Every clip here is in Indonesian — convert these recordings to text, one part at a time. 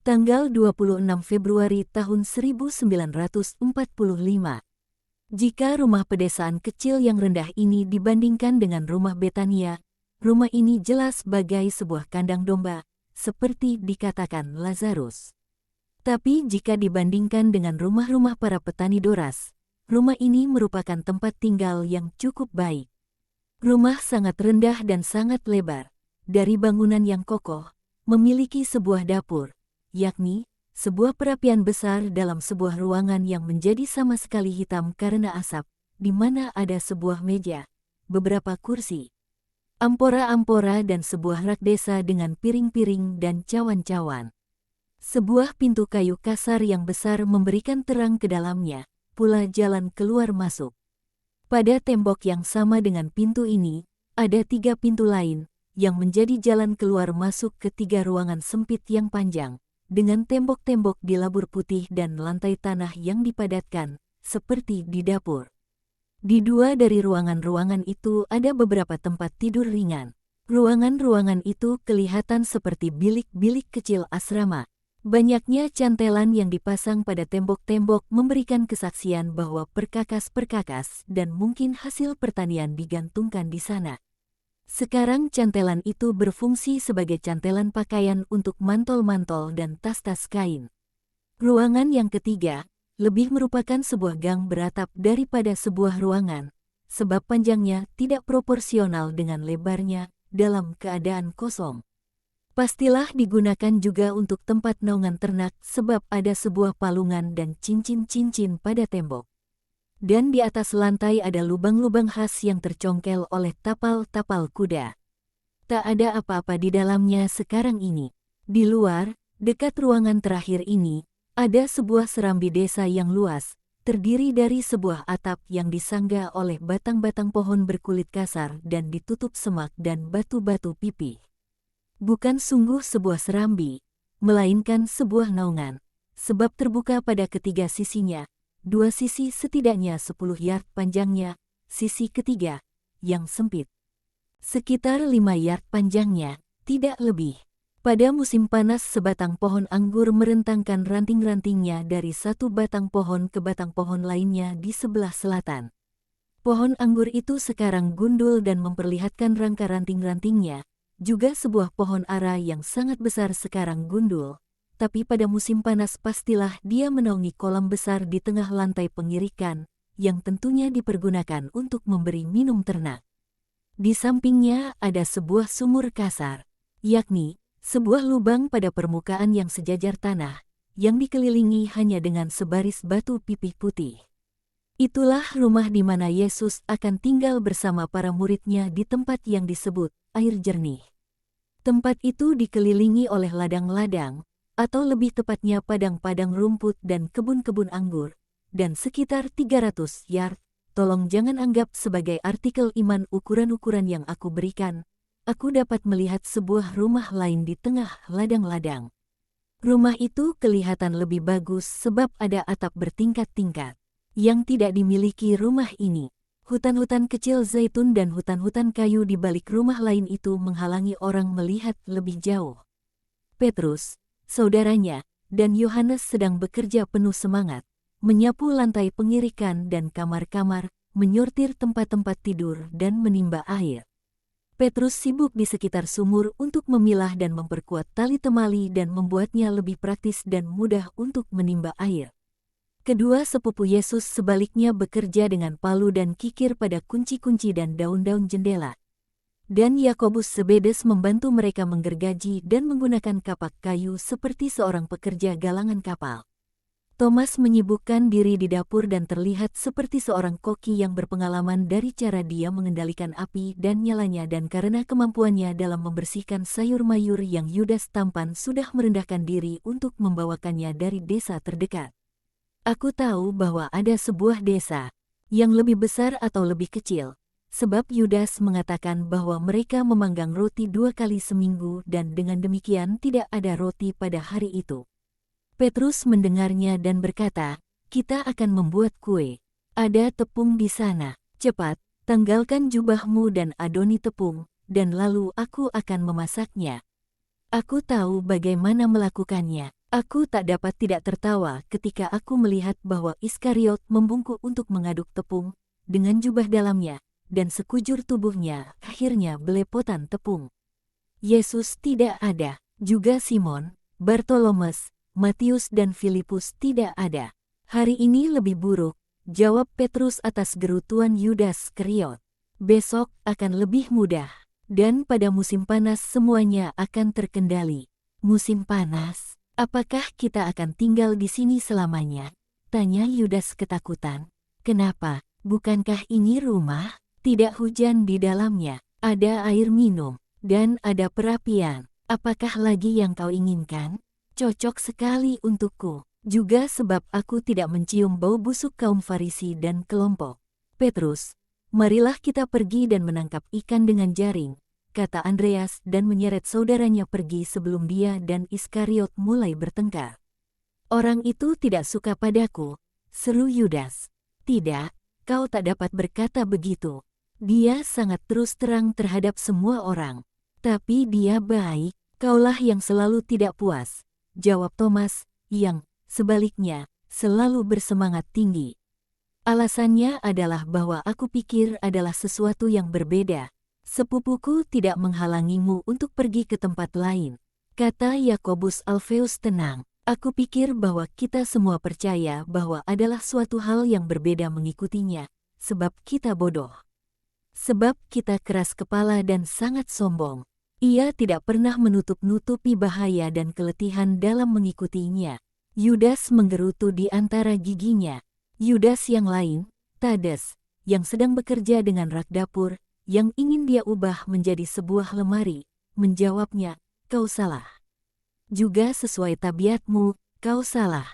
Tanggal 26 Februari tahun 1945. Jika rumah pedesaan kecil yang rendah ini dibandingkan dengan rumah Betania, rumah ini jelas bagai sebuah kandang domba, seperti dikatakan Lazarus. Tapi jika dibandingkan dengan rumah-rumah para petani Doras, rumah ini merupakan tempat tinggal yang cukup baik. Rumah sangat rendah dan sangat lebar, dari bangunan yang kokoh, memiliki sebuah dapur, yakni sebuah perapian besar dalam sebuah ruangan yang menjadi sama sekali hitam karena asap, di mana ada sebuah meja, beberapa kursi, ampora-ampora dan sebuah rak desa dengan piring-piring dan cawan-cawan. Sebuah pintu kayu kasar yang besar memberikan terang ke dalamnya, pula jalan keluar masuk. Pada tembok yang sama dengan pintu ini, ada 3 pintu lain, yang menjadi jalan keluar masuk ke 3 ruangan sempit yang panjang, dengan tembok-tembok dilabur putih dan lantai tanah yang dipadatkan, seperti di dapur. Di 2 dari ruangan-ruangan itu ada beberapa tempat tidur ringan. Ruangan-ruangan itu kelihatan seperti bilik-bilik kecil asrama. Banyaknya cantelan yang dipasang pada tembok-tembok memberikan kesaksian bahwa perkakas-perkakas dan mungkin hasil pertanian digantungkan di sana. Sekarang cantelan itu berfungsi sebagai cantelan pakaian untuk mantol-mantol dan tas-tas kain. Ruangan yang ketiga, lebih merupakan sebuah gang beratap daripada sebuah ruangan, sebab panjangnya tidak proporsional dengan lebarnya dalam keadaan kosong. Pastilah digunakan juga untuk tempat naungan ternak sebab ada sebuah palungan dan cincin-cincin pada tembok. Dan di atas lantai ada lubang-lubang khas yang tercongkel oleh tapal-tapal kuda. Tak ada apa-apa di dalamnya sekarang ini. Di luar, dekat ruangan terakhir ini, ada sebuah serambi desa yang luas, terdiri dari sebuah atap yang disangga oleh batang-batang pohon berkulit kasar dan ditutup semak dan batu-batu pipih. Bukan sungguh sebuah serambi, melainkan sebuah naungan, sebab terbuka pada ketiga sisinya. 2 sisi setidaknya 10 yard panjangnya, sisi ketiga, yang sempit, sekitar 5 yard panjangnya, tidak lebih. Pada musim panas sebatang pohon anggur merentangkan ranting-rantingnya dari satu batang pohon ke batang pohon lainnya di sebelah selatan. Pohon anggur itu sekarang gundul dan memperlihatkan rangka ranting-rantingnya, juga sebuah pohon ara yang sangat besar sekarang gundul. Tapi pada musim panas pastilah dia menaungi kolam besar di tengah lantai pengirikan, yang tentunya dipergunakan untuk memberi minum ternak. Di sampingnya ada sebuah sumur kasar, yakni sebuah lubang pada permukaan yang sejajar tanah, yang dikelilingi hanya dengan sebaris batu pipih putih. Itulah rumah di mana Yesus akan tinggal bersama para muridnya di tempat yang disebut air jernih. Tempat itu dikelilingi oleh ladang-ladang, atau lebih tepatnya padang-padang rumput dan kebun-kebun anggur, dan sekitar 300 yard. Tolong jangan anggap sebagai artikel iman ukuran-ukuran yang aku berikan. Aku dapat melihat sebuah rumah lain di tengah ladang-ladang. Rumah itu kelihatan lebih bagus sebab ada atap bertingkat-tingkat, yang tidak dimiliki rumah ini. Hutan-hutan kecil zaitun dan hutan-hutan kayu di balik rumah lain itu menghalangi orang melihat lebih jauh. Petrus, saudaranya, dan Yohanes sedang bekerja penuh semangat, menyapu lantai pengirikan dan kamar-kamar, menyortir tempat-tempat tidur dan menimba air. Petrus sibuk di sekitar sumur untuk memilah dan memperkuat tali temali dan membuatnya lebih praktis dan mudah untuk menimba air. Kedua sepupu Yesus sebaliknya bekerja dengan palu dan kikir pada kunci-kunci dan daun-daun jendela. Dan Yakobus Sebedes membantu mereka menggergaji dan menggunakan kapak kayu seperti seorang pekerja galangan kapal. Thomas menyibukkan diri di dapur dan terlihat seperti seorang koki yang berpengalaman dari cara dia mengendalikan api dan nyalanya dan karena kemampuannya dalam membersihkan sayur mayur yang Yudas tampan sudah merendahkan diri untuk membawakannya dari desa terdekat. Aku tahu bahwa ada sebuah desa yang lebih besar atau lebih kecil, sebab Yudas mengatakan bahwa mereka memanggang roti 2 kali seminggu dan dengan demikian tidak ada roti pada hari itu. Petrus mendengarnya dan berkata, "Kita akan membuat kue. Ada tepung di sana. Cepat, tanggalkan jubahmu dan adoni tepung, dan lalu aku akan memasaknya." Aku tahu bagaimana melakukannya. Aku tak dapat tidak tertawa ketika aku melihat bahwa Iskariot membungkuk untuk mengaduk tepung dengan jubah dalamnya, dan sekujur tubuhnya akhirnya belepotan tepung. Yesus tidak ada, juga Simon, Bartolomeus, Matius dan Filipus tidak ada. Hari ini lebih buruk, jawab Petrus atas gerutuan Yudas Keriot. Besok akan lebih mudah, dan pada musim panas semuanya akan terkendali. Musim panas? Apakah kita akan tinggal di sini selamanya? Tanya Yudas ketakutan. Kenapa? Bukankah ini rumah? Tidak hujan di dalamnya, ada air minum, dan ada perapian. Apakah lagi yang kau inginkan? Cocok sekali untukku. Juga sebab aku tidak mencium bau busuk kaum Farisi dan kelompok. Petrus, marilah kita pergi dan menangkap ikan dengan jaring, kata Andreas dan menyeret saudaranya pergi sebelum dia dan Iskariot mulai bertengkar. Orang itu tidak suka padaku, seru Yudas. Tidak, kau tak dapat berkata begitu. Dia sangat terus terang terhadap semua orang. Tapi dia baik, kaulah yang selalu tidak puas, jawab Thomas, yang, sebaliknya, selalu bersemangat tinggi. Alasannya adalah bahwa aku pikir adalah sesuatu yang berbeda. Sepupuku tidak menghalangimu untuk pergi ke tempat lain, kata Yakobus Alfeus tenang. Aku pikir bahwa kita semua percaya bahwa adalah suatu hal yang berbeda mengikutinya, sebab kita bodoh. Sebab kita keras kepala dan sangat sombong. Ia tidak pernah menutup-nutupi bahaya dan keletihan dalam mengikutinya. Yudas menggerutu di antara giginya. Yudas yang lain, Tades, yang sedang bekerja dengan rak dapur, yang ingin dia ubah menjadi sebuah lemari, menjawabnya, kau salah. Juga sesuai tabiatmu, kau salah.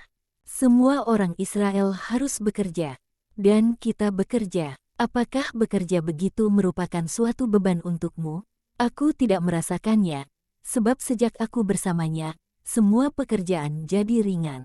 Semua orang Israel harus bekerja, dan kita bekerja. Apakah bekerja begitu merupakan suatu beban untukmu? Aku tidak merasakannya, sebab sejak aku bersamanya, semua pekerjaan jadi ringan.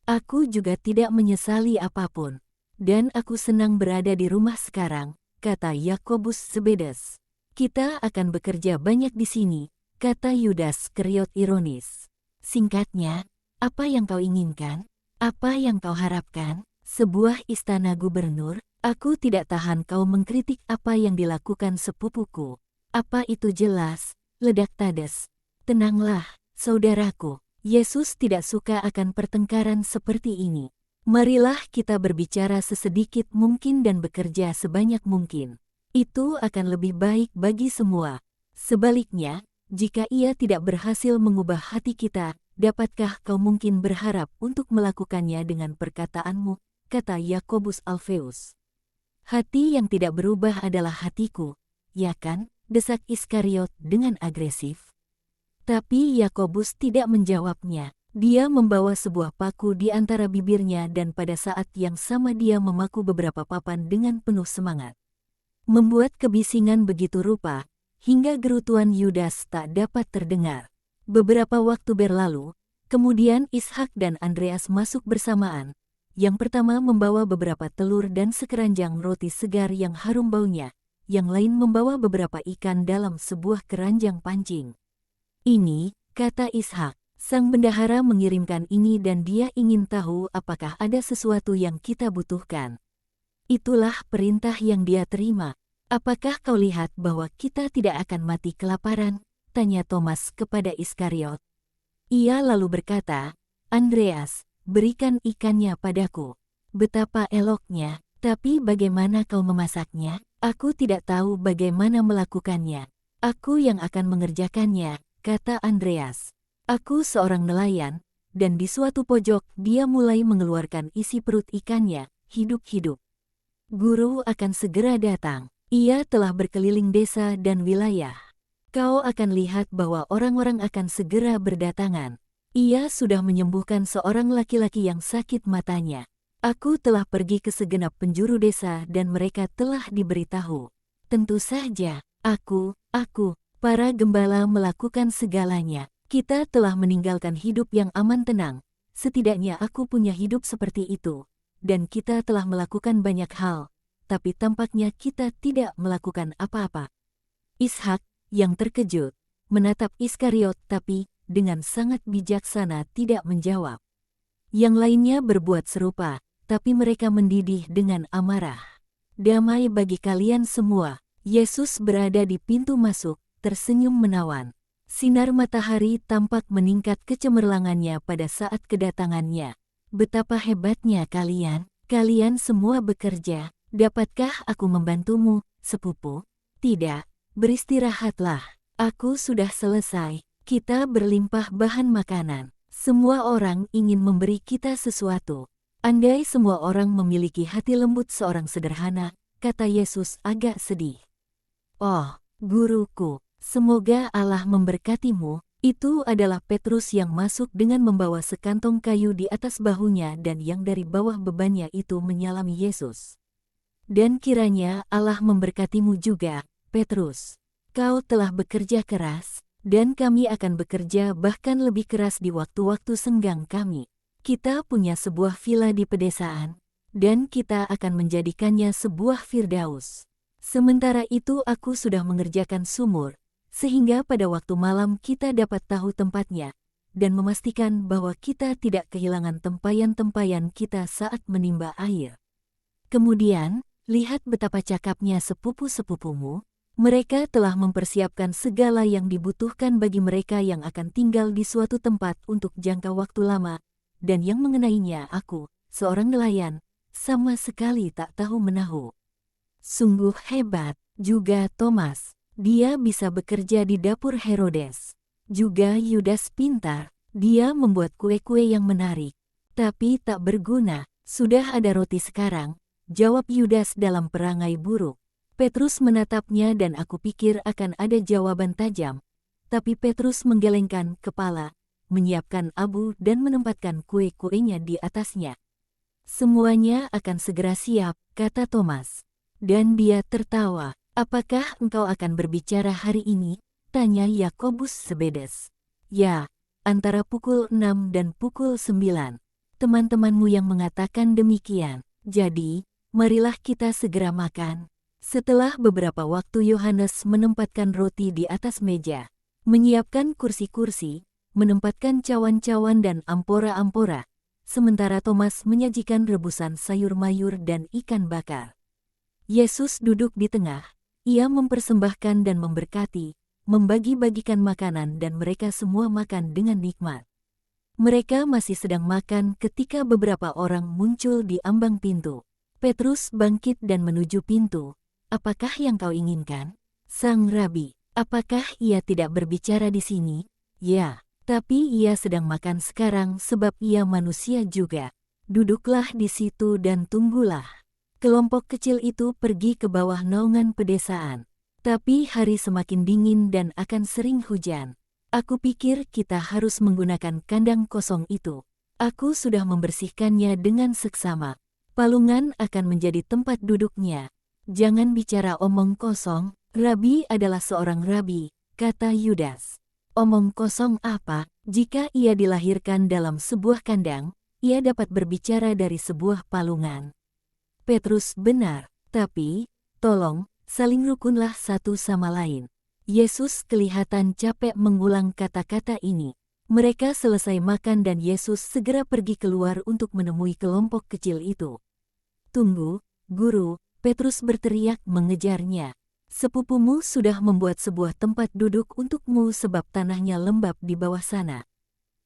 Aku juga tidak menyesali apapun, dan aku senang berada di rumah sekarang, kata Yakobus Zebedes. Kita akan bekerja banyak di sini, kata Yudas Keriot ironis. Singkatnya, apa yang kau inginkan? Apa yang kau harapkan? Sebuah istana gubernur? Aku tidak tahan kau mengkritik apa yang dilakukan sepupuku. Apa itu jelas? Ledak Tades. Tenanglah, saudaraku. Yesus tidak suka akan pertengkaran seperti ini. Marilah kita berbicara sesedikit mungkin dan bekerja sebanyak mungkin. Itu akan lebih baik bagi semua. Sebaliknya, jika ia tidak berhasil mengubah hati kita, dapatkah kau mungkin berharap untuk melakukannya dengan perkataanmu, kata Yakobus Alfeus. Hati yang tidak berubah adalah hatiku, ya kan? Desak Iskariot dengan agresif. Tapi Yakobus tidak menjawabnya. Dia membawa sebuah paku di antara bibirnya dan pada saat yang sama dia memaku beberapa papan dengan penuh semangat. Membuat kebisingan begitu rupa, hingga gerutuan Yudas tak dapat terdengar. Beberapa waktu berlalu, kemudian Ishak dan Andreas masuk bersamaan. Yang pertama membawa beberapa telur dan sekeranjang roti segar yang harum baunya, yang lain membawa beberapa ikan dalam sebuah keranjang pancing. Ini, kata Ishak, sang bendahara mengirimkan ini dan dia ingin tahu apakah ada sesuatu yang kita butuhkan. Itulah perintah yang dia terima. Apakah kau lihat bahwa kita tidak akan mati kelaparan? Tanya Thomas kepada Iskariot. Ia lalu berkata, Andreas, berikan ikannya padaku. Betapa eloknya, tapi bagaimana kau memasaknya? Aku tidak tahu bagaimana melakukannya. Aku yang akan mengerjakannya, kata Andreas. Aku seorang nelayan, dan di suatu pojok dia mulai mengeluarkan isi perut ikannya, hidup-hidup. Guru akan segera datang. Ia telah berkeliling desa dan wilayah. Kau akan lihat bahwa orang-orang akan segera berdatangan. Ia sudah menyembuhkan seorang laki-laki yang sakit matanya. Aku telah pergi ke segenap penjuru desa dan mereka telah diberitahu. Tentu saja, aku, para gembala melakukan segalanya. Kita telah meninggalkan hidup yang aman tenang, setidaknya aku punya hidup seperti itu, dan kita telah melakukan banyak hal, tapi tampaknya kita tidak melakukan apa-apa. Ishak, yang terkejut, menatap Iskariot tapi dengan sangat bijaksana tidak menjawab. Yang lainnya berbuat serupa, tapi mereka mendidih dengan amarah. Damai bagi kalian semua. Yesus berada di pintu masuk, tersenyum menawan. Sinar matahari tampak meningkat kecemerlangannya pada saat kedatangannya. Betapa hebatnya kalian, kalian semua bekerja. Dapatkah aku membantumu, sepupu? Tidak, beristirahatlah. Aku sudah selesai. Kita berlimpah bahan makanan. Semua orang ingin memberi kita sesuatu. Andai semua orang memiliki hati lembut seorang sederhana, kata Yesus agak sedih. Oh, guruku, semoga Allah memberkatimu. Itu adalah Petrus yang masuk dengan membawa sekantong kayu di atas bahunya dan yang dari bawah bebannya itu menyalami Yesus. Dan kiranya Allah memberkatimu juga, Petrus. Kau telah bekerja keras, dan kami akan bekerja bahkan lebih keras di waktu-waktu senggang kami. Kita punya sebuah villa di pedesaan, dan kita akan menjadikannya sebuah firdaus. Sementara itu aku sudah mengerjakan sumur, sehingga pada waktu malam kita dapat tahu tempatnya, dan memastikan bahwa kita tidak kehilangan tempayan-tempayan kita saat menimba air. Kemudian, lihat betapa cakapnya sepupu-sepupumu. Mereka telah mempersiapkan segala yang dibutuhkan bagi mereka yang akan tinggal di suatu tempat untuk jangka waktu lama, dan yang mengenainya aku, seorang nelayan, sama sekali tak tahu menahu. Sungguh hebat, juga Thomas. Dia bisa bekerja di dapur Herodes. Juga Yudas pintar, dia membuat kue-kue yang menarik. Tapi tak berguna, sudah ada roti sekarang, jawab Yudas dalam perangai buruk. Petrus menatapnya dan aku pikir akan ada jawaban tajam. Tapi Petrus menggelengkan kepala, menyiapkan abu dan menempatkan kue-kuenya di atasnya. Semuanya akan segera siap, kata Thomas. Dan dia tertawa. Apakah engkau akan berbicara hari ini? Tanya Yakobus Sebedes. Ya, antara pukul 6 dan pukul 9. Teman-temanmu yang mengatakan demikian. Jadi, marilah kita segera makan. Setelah beberapa waktu Yohanes menempatkan roti di atas meja, menyiapkan kursi-kursi, menempatkan cawan-cawan dan ampora-ampora, sementara Thomas menyajikan rebusan sayur mayur dan ikan bakar. Yesus duduk di tengah, ia mempersembahkan dan memberkati, membagi-bagikan makanan dan mereka semua makan dengan nikmat. Mereka masih sedang makan ketika beberapa orang muncul di ambang pintu. Petrus bangkit dan menuju pintu. Apakah yang kau inginkan? Sang Rabi, apakah ia tidak berbicara di sini? Ya, tapi ia sedang makan sekarang sebab ia manusia juga. Duduklah di situ dan tunggulah. Kelompok kecil itu pergi ke bawah naungan pedesaan. Tapi hari semakin dingin dan akan sering hujan. Aku pikir kita harus menggunakan kandang kosong itu. Aku sudah membersihkannya dengan seksama. Palungan akan menjadi tempat duduknya. Jangan bicara omong kosong, Rabi adalah seorang rabi, kata Yudas. Omong kosong apa? Jika ia dilahirkan dalam sebuah kandang, ia dapat berbicara dari sebuah palungan. Petrus benar, tapi, tolong, saling rukunlah satu sama lain. Yesus kelihatan capek mengulang kata-kata ini. Mereka selesai makan dan Yesus segera pergi keluar untuk menemui kelompok kecil itu. Tunggu, guru, Petrus berteriak mengejarnya. Sepupumu sudah membuat sebuah tempat duduk untukmu sebab tanahnya lembab di bawah sana.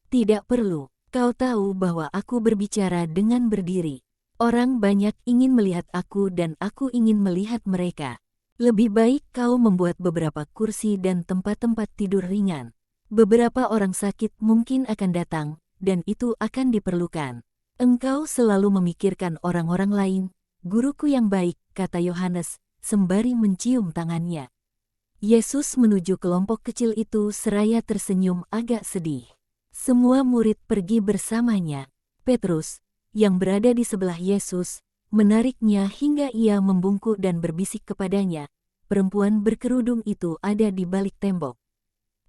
Tidak perlu, kau tahu bahwa aku berbicara dengan berdiri. Orang banyak ingin melihat aku dan aku ingin melihat mereka. Lebih baik kau membuat beberapa kursi dan tempat-tempat tidur ringan. Beberapa orang sakit mungkin akan datang, dan itu akan diperlukan. Engkau selalu memikirkan orang-orang lain. Guruku yang baik, kata Yohanes, sembari mencium tangannya. Yesus menuju kelompok kecil itu seraya tersenyum agak sedih. Semua murid pergi bersamanya. Petrus, yang berada di sebelah Yesus, menariknya hingga ia membungkuk dan berbisik kepadanya. Perempuan berkerudung itu ada di balik tembok.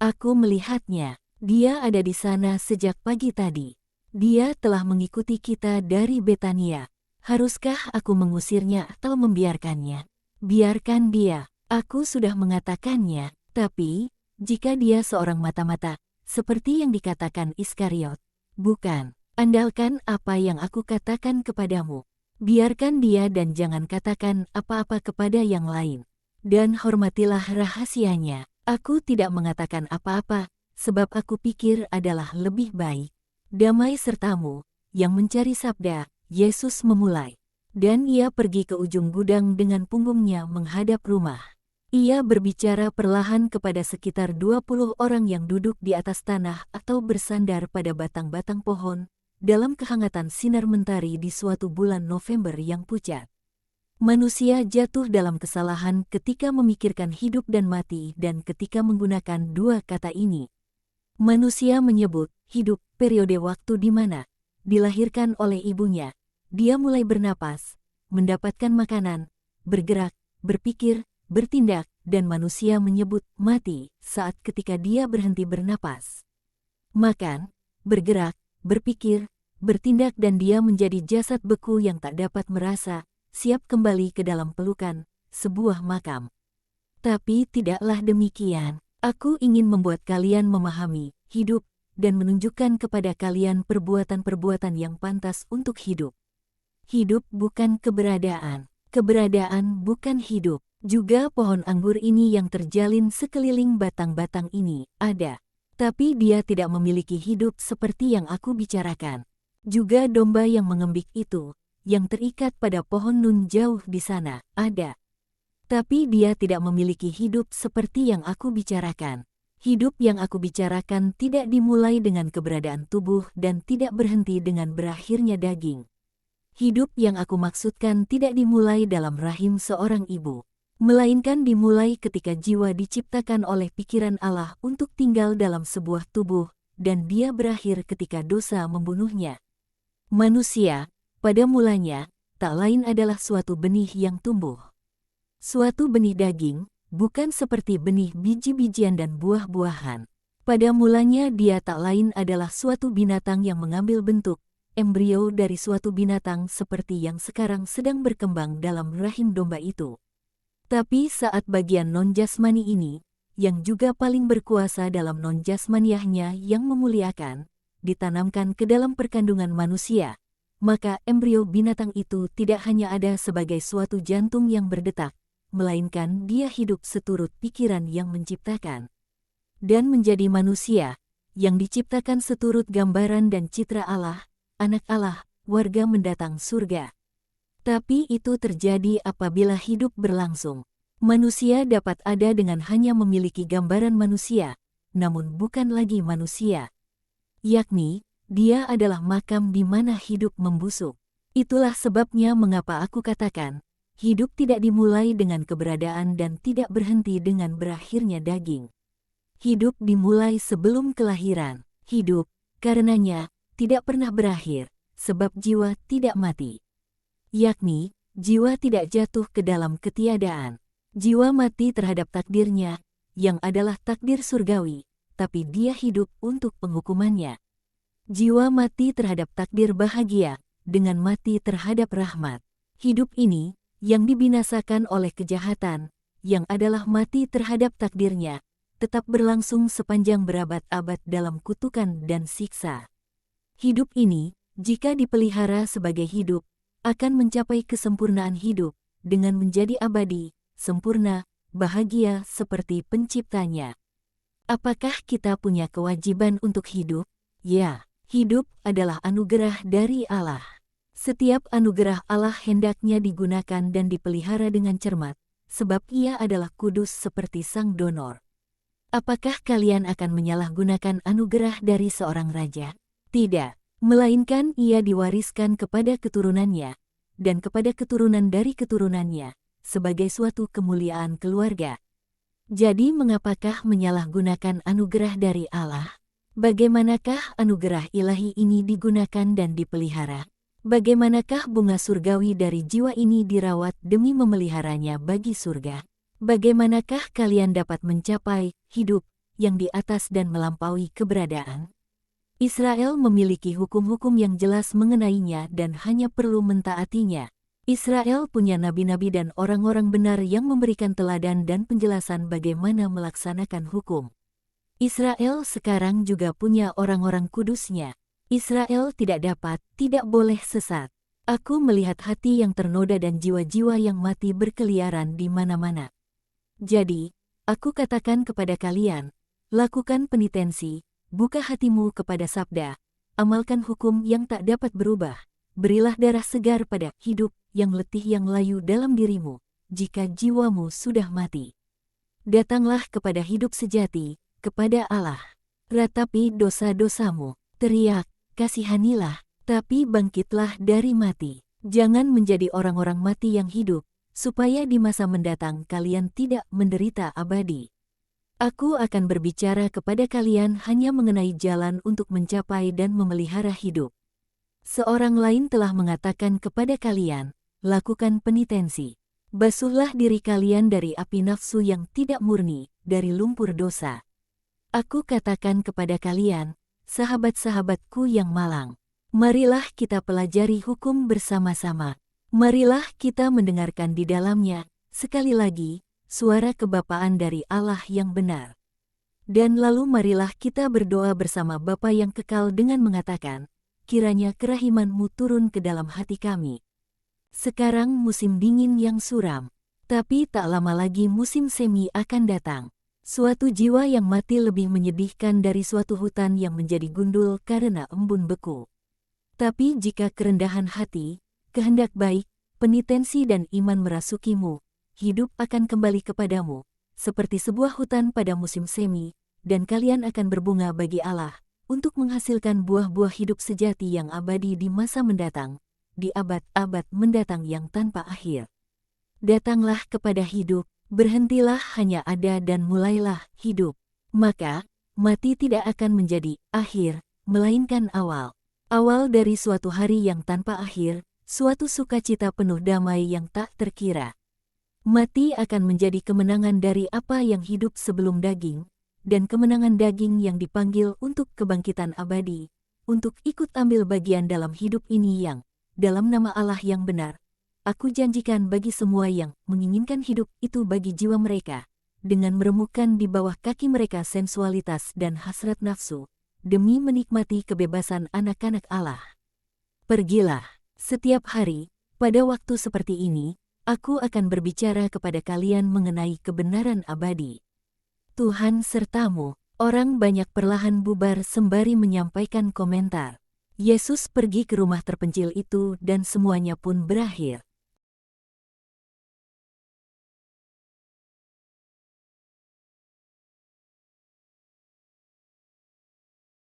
Aku melihatnya, dia ada di sana sejak pagi tadi. Dia telah mengikuti kita dari Betania. Haruskah aku mengusirnya atau membiarkannya? Biarkan dia, aku sudah mengatakannya, tapi, jika dia seorang mata-mata, seperti yang dikatakan Iskariot. Bukan, andalkan apa yang aku katakan kepadamu. Biarkan dia dan jangan katakan apa-apa kepada yang lain. Dan hormatilah rahasianya. Aku tidak mengatakan apa-apa, sebab aku pikir adalah lebih baik. Damai sertamu, yang mencari sabda, Yesus memulai. Dan ia pergi ke ujung gudang dengan punggungnya menghadap rumah. Ia berbicara perlahan kepada sekitar 20 orang yang duduk di atas tanah atau bersandar pada batang-batang pohon, dalam kehangatan sinar mentari di suatu bulan November yang pucat. Manusia jatuh dalam kesalahan ketika memikirkan hidup dan mati dan ketika menggunakan dua kata ini. Manusia menyebut hidup periode waktu di mana dilahirkan oleh ibunya. Dia mulai bernapas, mendapatkan makanan, bergerak, berpikir, bertindak, dan manusia menyebut mati saat ketika dia berhenti bernapas. Makan, bergerak, berpikir, bertindak dan dia menjadi jasad beku yang tak dapat merasa, siap kembali ke dalam pelukan, sebuah makam. Tapi tidaklah demikian. Aku ingin membuat kalian memahami hidup dan menunjukkan kepada kalian perbuatan-perbuatan yang pantas untuk hidup. Hidup bukan keberadaan. Keberadaan bukan hidup. Juga pohon anggur ini yang terjalin sekeliling batang-batang ini ada. Tapi dia tidak memiliki hidup seperti yang aku bicarakan. Juga domba yang mengembik itu, yang terikat pada pohon nun jauh di sana, ada. Tapi dia tidak memiliki hidup seperti yang aku bicarakan. Hidup yang aku bicarakan tidak dimulai dengan keberadaan tubuh dan tidak berhenti dengan berakhirnya daging. Hidup yang aku maksudkan tidak dimulai dalam rahim seorang ibu, melainkan dimulai ketika jiwa diciptakan oleh pikiran Allah untuk tinggal dalam sebuah tubuh, dan dia berakhir ketika dosa membunuhnya. Manusia, pada mulanya, tak lain adalah suatu benih yang tumbuh. Suatu benih daging, bukan seperti benih biji-bijian dan buah-buahan. Pada mulanya dia tak lain adalah suatu binatang yang mengambil bentuk, embrio dari suatu binatang seperti yang sekarang sedang berkembang dalam rahim domba itu. Tapi saat bagian non-jasmani ini, yang juga paling berkuasa dalam non-jasmaniahnya yang memuliakan, ditanamkan ke dalam perkandungan manusia, maka embrio binatang itu tidak hanya ada sebagai suatu jantung yang berdetak, melainkan dia hidup seturut pikiran yang menciptakan. Dan menjadi manusia, yang diciptakan seturut gambaran dan citra Allah, anak Allah, warga mendatang surga. Tapi itu terjadi apabila hidup berlangsung. Manusia dapat ada dengan hanya memiliki gambaran manusia, namun bukan lagi manusia. Yakni, dia adalah makam di mana hidup membusuk. Itulah sebabnya mengapa aku katakan, hidup tidak dimulai dengan keberadaan dan tidak berhenti dengan berakhirnya daging. Hidup dimulai sebelum kelahiran. Hidup, karenanya, tidak pernah berakhir, sebab jiwa tidak mati. Yakni, jiwa tidak jatuh ke dalam ketiadaan. Jiwa mati terhadap takdirnya, yang adalah takdir surgawi, tapi dia hidup untuk penghukumannya. Jiwa mati terhadap takdir bahagia, dengan mati terhadap rahmat. Hidup ini, yang dibinasakan oleh kejahatan, yang adalah mati terhadap takdirnya, tetap berlangsung sepanjang berabad-abad dalam kutukan dan siksa. Hidup ini, jika dipelihara sebagai hidup, akan mencapai kesempurnaan hidup, dengan menjadi abadi, sempurna, bahagia seperti penciptanya. Apakah kita punya kewajiban untuk hidup? Ya, hidup adalah anugerah dari Allah. Setiap anugerah Allah hendaknya digunakan dan dipelihara dengan cermat, sebab ia adalah kudus seperti sang donor. Apakah kalian akan menyalahgunakan anugerah dari seorang raja? Tidak, melainkan ia diwariskan kepada keturunannya, dan kepada keturunan dari keturunannya, sebagai suatu kemuliaan keluarga. Jadi mengapakah menyalahgunakan anugerah dari Allah? Bagaimanakah anugerah ilahi ini digunakan dan dipelihara? Bagaimanakah bunga surgawi dari jiwa ini dirawat demi memeliharanya bagi surga? Bagaimanakah kalian dapat mencapai hidup yang di atas dan melampaui keberadaan? Israel memiliki hukum-hukum yang jelas mengenainya dan hanya perlu mentaatinya. Israel punya nabi-nabi dan orang-orang benar yang memberikan teladan dan penjelasan bagaimana melaksanakan hukum. Israel sekarang juga punya orang-orang kudusnya. Israel tidak boleh sesat. Aku melihat hati yang ternoda dan jiwa-jiwa yang mati berkeliaran di mana-mana. Jadi, aku katakan kepada kalian, lakukan penitensi, buka hatimu kepada sabda, amalkan hukum yang tak dapat berubah, berilah darah segar pada hidup yang letih yang layu dalam dirimu, jika jiwamu sudah mati. Datanglah kepada hidup sejati, kepada Allah. Ratapi dosa-dosamu, teriak, kasihanilah, tapi bangkitlah dari mati. Jangan menjadi orang-orang mati yang hidup, supaya di masa mendatang kalian tidak menderita abadi. Aku akan berbicara kepada kalian hanya mengenai jalan untuk mencapai dan memelihara hidup. Seorang lain telah mengatakan kepada kalian, lakukan penitensi. Basuhlah diri kalian dari api nafsu yang tidak murni, dari lumpur dosa. Aku katakan kepada kalian, sahabat-sahabatku yang malang, marilah kita pelajari hukum bersama-sama. Marilah kita mendengarkan di dalamnya, sekali lagi, suara kebapaan dari Allah yang benar. Dan lalu marilah kita berdoa bersama Bapa yang kekal dengan mengatakan, kiranya kerahiman-Mu turun ke dalam hati kami. Sekarang musim dingin yang suram, tapi tak lama lagi musim semi akan datang. Suatu jiwa yang mati lebih menyedihkan dari suatu hutan yang menjadi gundul karena embun beku. Tapi jika kerendahan hati, kehendak baik, penitensi dan iman merasukimu, hidup akan kembali kepadamu, seperti sebuah hutan pada musim semi, dan kalian akan berbunga bagi Allah, untuk menghasilkan buah-buah hidup sejati yang abadi di masa mendatang, di abad-abad mendatang yang tanpa akhir. Datanglah kepada hidup, berhentilah hanya ada dan mulailah hidup. Maka, mati tidak akan menjadi akhir, melainkan awal. Awal dari suatu hari yang tanpa akhir, suatu sukacita penuh damai yang tak terkira. Mati akan menjadi kemenangan dari apa yang hidup sebelum daging, dan kemenangan daging yang dipanggil untuk kebangkitan abadi, untuk ikut ambil bagian dalam hidup ini yang, dalam nama Allah yang benar, aku janjikan bagi semua yang menginginkan hidup itu bagi jiwa mereka, dengan meremukkan di bawah kaki mereka sensualitas dan hasrat nafsu, demi menikmati kebebasan anak-anak Allah. Pergilah, setiap hari, pada waktu seperti ini, aku akan berbicara kepada kalian mengenai kebenaran abadi. Tuhan sertamu. Orang banyak perlahan bubar sembari menyampaikan komentar. Yesus pergi ke rumah terpencil itu dan semuanya pun berakhir.